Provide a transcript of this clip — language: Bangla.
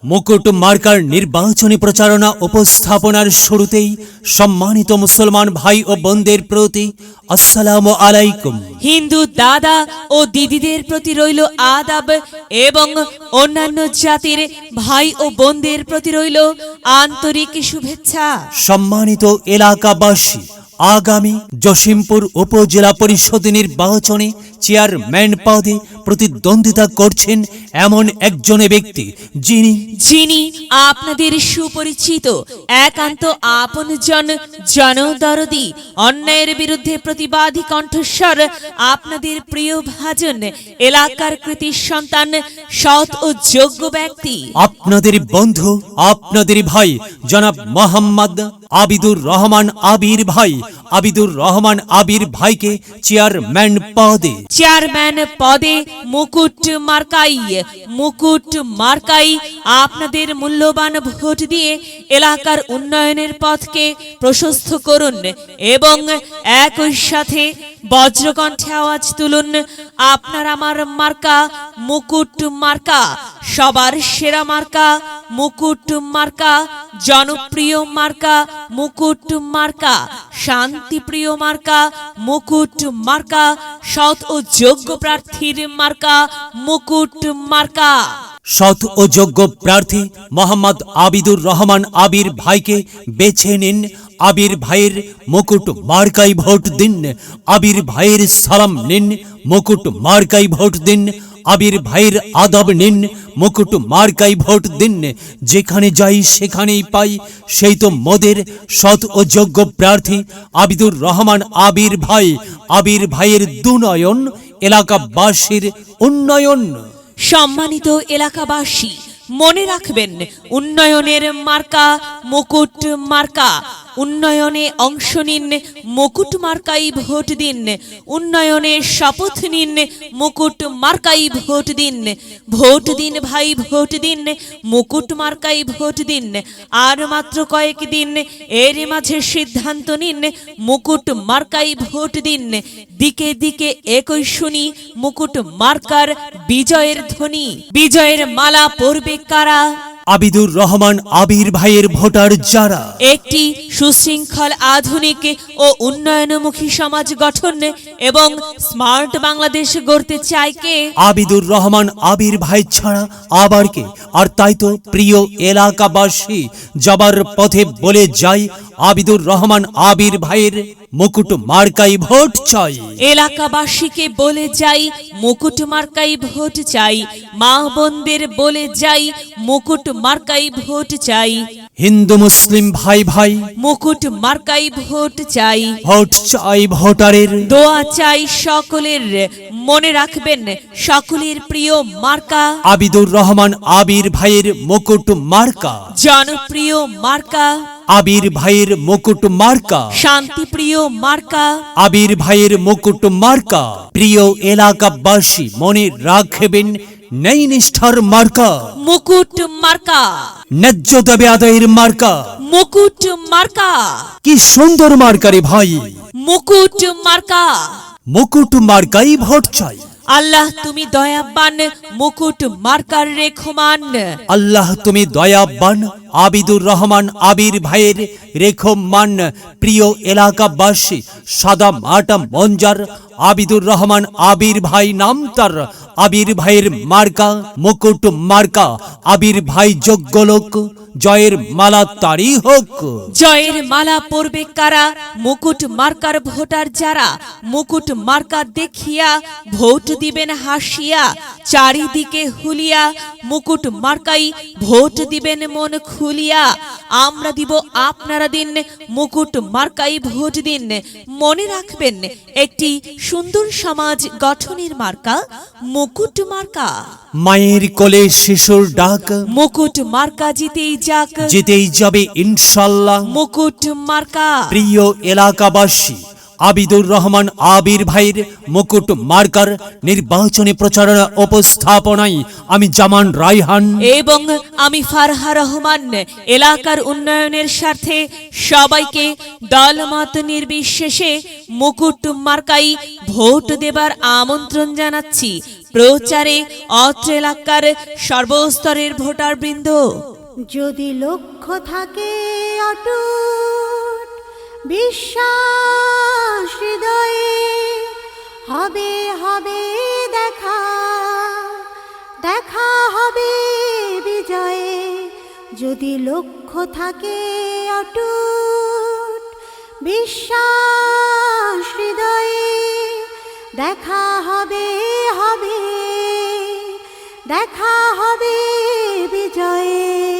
মুকুট মার্কার নির্বাচনী প্রচারণা উপস্থাপনার শুরুতেই সম্মানিত মুসলমান ভাই ও বোনদের প্রতি আসসালামু আলাইকুম। হিন্দু দাদা ও দিদিদের প্রতি রইল আদাব এবং অন্যান্য জাতির ভাই ও বোনদের প্রতি রইল আন্তরিক শুভেচ্ছা। সম্মানিত এলাকাবাসী, আগামী জসিমপুর উপজেলা পরিষদ নির্বাচনে চেয়ারম্যান পদে প্রতিদ্বন্দ্বিতা করছেন এমন একজন ব্যক্তি যিনি আপনাদের সুপরিচিত একান্ত আপনজন, জনদরদি, অন্যায়ের বিরুদ্ধে প্রতিবাদী কণ্ঠস্বর, আপনাদের প্রিয় ভাজন, এলাকার কৃতি সন্তান, সৎ ও যোগ্য ব্যক্তি, আপনাদের বন্ধু, আপনাদের ভাই জনাব মোহাম্মদ আবিদুর রহমান আবির ভাই। আবিদুর রহমান আবির ভাইকে চেয়ারম্যান পদে মুকুট মার্কাই আপনাদের মূল্যবান ভোট দিয়ে এলাকার উন্নয়নের পথকে প্রশস্ত করুন এবং একই সাথে বজ্রকণ্ঠে আওয়াজ তুলুন, আপনার আমার মার্কা মুকুট মার্কা, সবার সেরা মার্কা মুকুট মার্কা, জনপ্রিয় মার্কা মুকুট মার্কা, শান্তিপ্রিয় মার্কা মুকুট মার্কা, সৎ ও যোগ্য প্রার্থীর মার্কা মুকুট মার্কা। সৎ ও যোগ্য প্রার্থী মোহাম্মদ আবিদুর রহমান আবির ভাইকে বেছে নিন। আবির ভাইয়ের মুকুট মার্কাই ভোট দিন। আবির ভাইয়ের সালাম নিন, মুকুট মার্কাই ভোট দিন। আবির ভাইয়ের আদব নিন, মুকুট মার্কাই ভোট দিন। যেখানে যাই সেখানেই পাই, সেই তো মোদের সৎ ও যোগ্য প্রার্থী আবিদুর রহমান আবির ভাই। আবির ভাইয়ের দুনয়ন, এলাকাবাসীর উন্নয়ন। সম্মানিত এলাকাবাসী, মনে রাখবেন, উন্নয়নের মার্কা মুকুট মার্কা। উন্নয়নে অংশ নিন, মুকুট মার্কাই ভোট দিন। উন্নয়নে শপথ নিন, মুকুট মার্কাই ভোট দিন। ভোট দিন ভাই, ভোট দিন, মুকুট মার্কাই ভোট দিন। আর মাত্র কয়েক দিন, এর মাঝে সিদ্ধান্ত নিন, মুকুট মার্কাই ভোট দিন। দিকে দিকে একই শুনি মুকুট মার্কার বিজয়ের ধ্বনি। বিজয়ের মালা পরবে কারা? আবিদুর রহমান আবির ভাইয়ের ভোটার যারা একটি সুশৃঙ্খল, আধুনিক ও উন্নয়নমুখী সমাজ গঠন এবং স্মার্ট বাংলাদেশ গড়তে চায় কে? আবিদুর রহমান আবির ভাই ছাড়া আবার কে? আর তাই তো প্রিয় এলাকাবাসী, যাবার পথে বলে যাই, আবিদুর রহমান আবির ভাইয়ের মুকুট মার্কাই ভোট চাই। এলাকাবাসীকে বলে যাই, মুকুট মার্কাই ভোট চাই। মা বোনদের বলে যাই, মুকুট মার্কাই ভোট চাই। হিন্দু মুসলিম ভাই ভাই, মুকুট মার্কাই ভোট চাই। ভোট চাই ভোটারের, দোয়া চাই সকলের। মনে রাখবেন, সকলের প্রিয় মার্কা আবিদুর রহমান আবির ভাইয়ের মুকুট মার্কা, জনপ্রিয় মার্কা আবির ভাইয়ের মুকুট মার্কা, শান্তিপ্রিয় মার্কা আবির ভাইয়ের মুকুট মার্কা। প্রিয় এলাকাবাসী, মনে রাখবেন, নেই নিষ্ঠার মার্কা মুকুট মার্কা, ন্যায্য দাবি আদায়ের মার্কা মুকুট মার্কা। কি সুন্দর মার্কারে ভাই, মুকুট মার্কা। মুকুট মার্কাই ভোট চাই। আল্লাহ তুমি দয়াবান, মুকুট মার্কার রেখমান। আল্লাহ তুমি দয়াবান, আবিদুর রহমান আবির ভাইয়ের রেখমান। প্রিয় এলাকাবাসী, সাদা মাটা মঞ্জার আবিদুর রহমান আবির ভাই নাম তার। আবির ভাইয়ের মার্কা মুকুট মার্কা। আবির ভাই যোগ্য লোক, জয়ের মালা তারই হোক। জয়ের মালা পরবে কারা? মুকুট মার্কার ভোটার যারা। মুকুট মার্কা দেখিয়া ভোট দিবেন হাসিয়া, চারিদিকে হুলিয়া। মুকুট মার্কাই ভোট দিবেন মন খুলিয়া। আমরা দিব, আপনারা দিন, মুকুট মার্কাই ভোট দিন। মনে রাখবেন, একটি সুন্দর সমাজ গঠনের মার্কা মুকুট মার্কা। মায়ের কোলে শিশুর ডাক, মুকুট মার্কা জিতেই যাক, জিতেই যাবে ইনশাল্লাহ মুকুট মার্কা। প্রিয় এলাকাবাসী, আবিদুর রহমান আবির ভাইয়ের মুকুট মার্কার নির্বাচনী প্রচারণা উপস্থাপনায় আমি জামান রায়হান এবং আমি ফারহা রহমান এলাকার উন্নয়নের স্বার্থে সবাইকে দলমত নির্বিশেষে মুকুট মার্কাই ভোট দেবার আমন্ত্রণ জানাচ্ছি। প্রচারে অত্র এলাকার সর্বস্তরের ভোটারবৃন্দ। যদি লক্ষ্য থাকে অটুট বিশ্বাস হৃদয়ে, হবে হবে দেখা, দেখা হবে বিজয়ে। যদি লক্ষ্য থাকে অটুট বিশ্বাস হৃদয়ে, দেখা হবে হবে, দেখা হবে বিজয়ে।